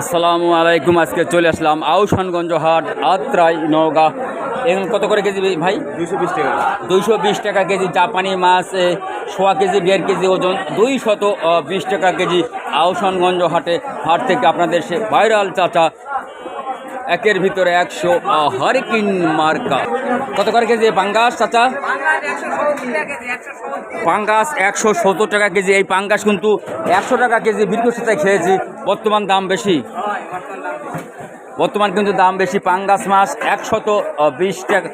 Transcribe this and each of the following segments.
আসসালামু আলাইকুম। আজকে চলে আসলাম আউশানগঞ্জ হাট আত্রাই নওগাঁ। এখন কত করে কেজি ভাই? 220 টাকা। 220 টাকা কেজি জাপানি মাছ, 1.5 কেজি 1.5 কেজি ওজন 220 টাকা কেজি। আউশানগঞ্জ হাট থেকে আপনাদের সে ভাইরাল চাচা একের ভিতরে 100 হারিকিন মার্কা। কত করে কেজি পাঙ্গাস চাচা? পাঙ্গাস 170 টাকা কেজি। এই পাঙ্গাস কিন্তু 100 টাকা কেজি বিক্রির সাথে খেয়েছি, বর্তমান দাম বেশি, বর্তমান কিন্তু দাম বেশি। পাঙ্গাস মাছ 120 টাকা,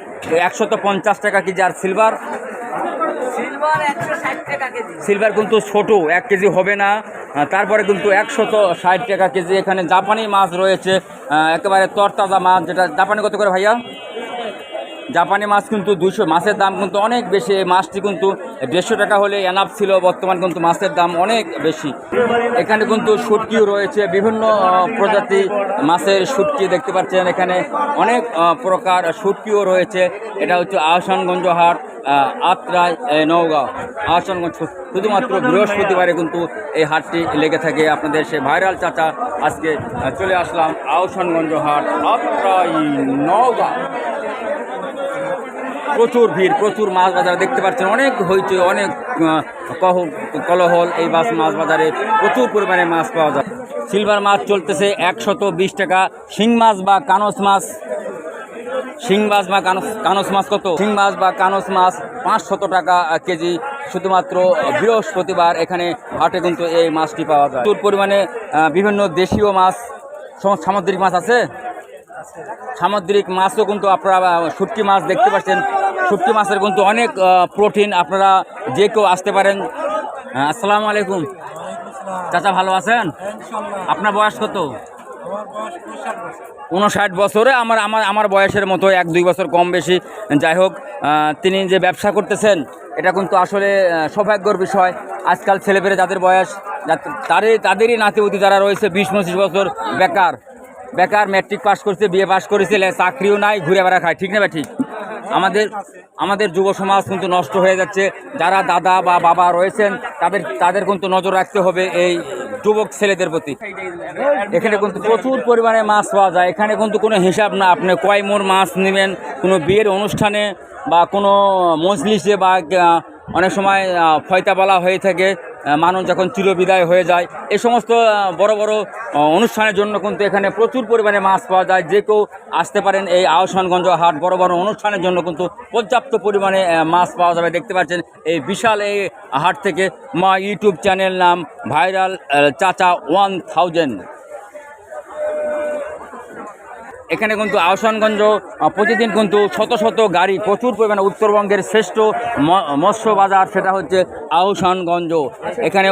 150 টাকা কেজি। আর সিলভার সিলভার কিন্তু ছোট, 1 কেজি হবে না, তারপরে কিন্তু 160 টাকা কেজি। এখানে জাপানি মাছ রয়েছে, একেবারে তরতাজা মাছ। যেটা জাপানি কত করে ভাইয়া? জাপানি মাছ কিন্তু 200, মাছের দাম কিন্তু অনেক বেশি। এই মাছটি কিন্তু 150 টাকা হলে এনাফ ছিল, বর্তমান কিন্তু মাছের দাম অনেক বেশি। এখানে কিন্তু শুটকিও রয়েছে, বিভিন্ন প্রজাতি মাছের শুটকি দেখতে পাচ্ছেন। এখানে অনেক প্রকার শুটকিও রয়েছে। এটা হচ্ছে আহসানগঞ্জ হাট, আত্রাই নওগাঁ। আহসানগঞ্জ শুধুমাত্র বৃহস্পতিবারে কিন্তু এই হাটটি লেগে থাকে। আপনাদের সে ভাইরাল চাচা আজকে চলে আসলাম আহসানগঞ্জ হাট আত্রাই নওগাঁ। প্রচুর ভিড়, প্রচুর মাছ বাজার দেখতে পাচ্ছেন, অনেক হইচই, অনেক কলহল। এই মাছ বাজারে প্রচুর পরিমাণে মাছ পাওয়া যায়। সিলভার মাছ চলতেছে 120 টাকা। শিং মাছ বা কানস মাছ, শিং মাছ বা কানস মাছ কত? শিং মাছ বা কানস মাছ 500 টাকা কেজি। শুধুমাত্র বৃহস্পতিবার এখানে হাটে কিন্তু এই মাছটি পাওয়া যায়। প্রচুর পরিমাণে বিভিন্ন দেশীয় মাছ, সামুদ্রিক মাছ আছে। সামুদ্রিক মাছও কিন্তু আপনারা শুটকি মাছ দেখতে পাচ্ছেন। শুটকি মাছের কিন্তু অনেক প্রোটিন। আপনারা যে কেউ আসতে পারেন। আসসালামু আলাইকুম চাচা, ভালো আছেন? আপনার বয়স কত? 59 বছরে। আমার বয়সের মতো 1-2 বছর কম বেশি। যাই হোক, তিনি যে ব্যবসা করতেছেন এটা কিন্তু আসলে সৌভাগ্যর বিষয়। আজকাল ছেলেপেলে যাদের বয়স, তাদেরই নাতিপুতি যারা রয়েছে 20-25 বছর বেকার, ম্যাট্রিক পাস করছে, বিএ পাস করেছে, চাকরিও নাই, ঘুরে বেড়া খায়। ঠিক না ভাই? ঠিক। আমাদের যুব সমাজ কিন্তু নষ্ট হয়ে যাচ্ছে। যারা দাদা বা বাবা রয়েছেন তাদের কিন্তু নজর রাখতে হবে এই যুবক ছেলেদের প্রতি। এখানে কিন্তু প্রচুর পরিমাণে মাছ পাওয়া যায়। এখানে কিন্তু কোনো হিসাব না, আপনি কয় মোর মাছ নেবেন। কোনো বিয়ের অনুষ্ঠানে বা কোনো মজলিসে বা অনেক সময় ফয়তা বলা হয়ে থাকে, মানুষ যখন চিরবিদায় হয়ে যায়, এই সমস্ত বড় বড় অনুষ্ঠানের জন্য কিন্তু এখানে প্রচুর পরিমাণে মাছ পাওয়া যায়। যে কেউ আসতে পারেন এই আহসানগঞ্জ হাট। বড় বড় অনুষ্ঠানের জন্য কিন্তু পর্যাপ্ত পরিমাণে মাছ পাওয়া যাবে। দেখতে পাচ্ছেন এই বিশাল এই হাট থেকে মা ইউটিউব চ্যানেল নাম ভাইরাল চাচা 1000। এখানে কিন্তু আহসানগঞ্জ প্রতিদিন কিন্তু শত শত গাড়ি, প্রচুর পরিমাণে উত্তরবঙ্গের শ্রেষ্ঠ মৎস্য বাজার, সেটা হচ্ছে আহসানগঞ্জ। এখানে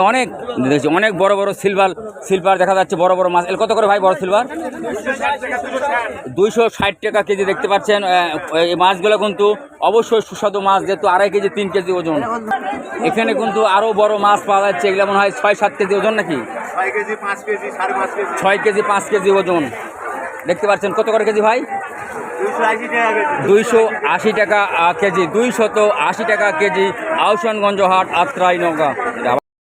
অনেক বড় বড় সিলভার দেখা যাচ্ছে, বড় বড় মাছ। এর কত করে ভাই বড় সিলভার? 260 টাকা কেজি। দেখতে পাচ্ছেন এই মাছগুলো কিন্তু অবশ্যই সুস্বাদু মাছ, যেহেতু 2.5 কেজি 3 কেজি ওজন। এখানে কিন্তু আরও বড় মাছ পাওয়া যাচ্ছে, এগুলো মনে হয় 6-7 কেজি ওজন নাকি? 6 KG 5 KG 5.5 KG. 6 KG 5 KG ওজন। দেখতে পাচ্ছেন কত করে কেজি ভাই? 280 টাকা কেজি। 280 টাকা কেজি। 280 টাকা কেজি। আহসানগঞ্জ হাট আত্রাই নওগাঁ।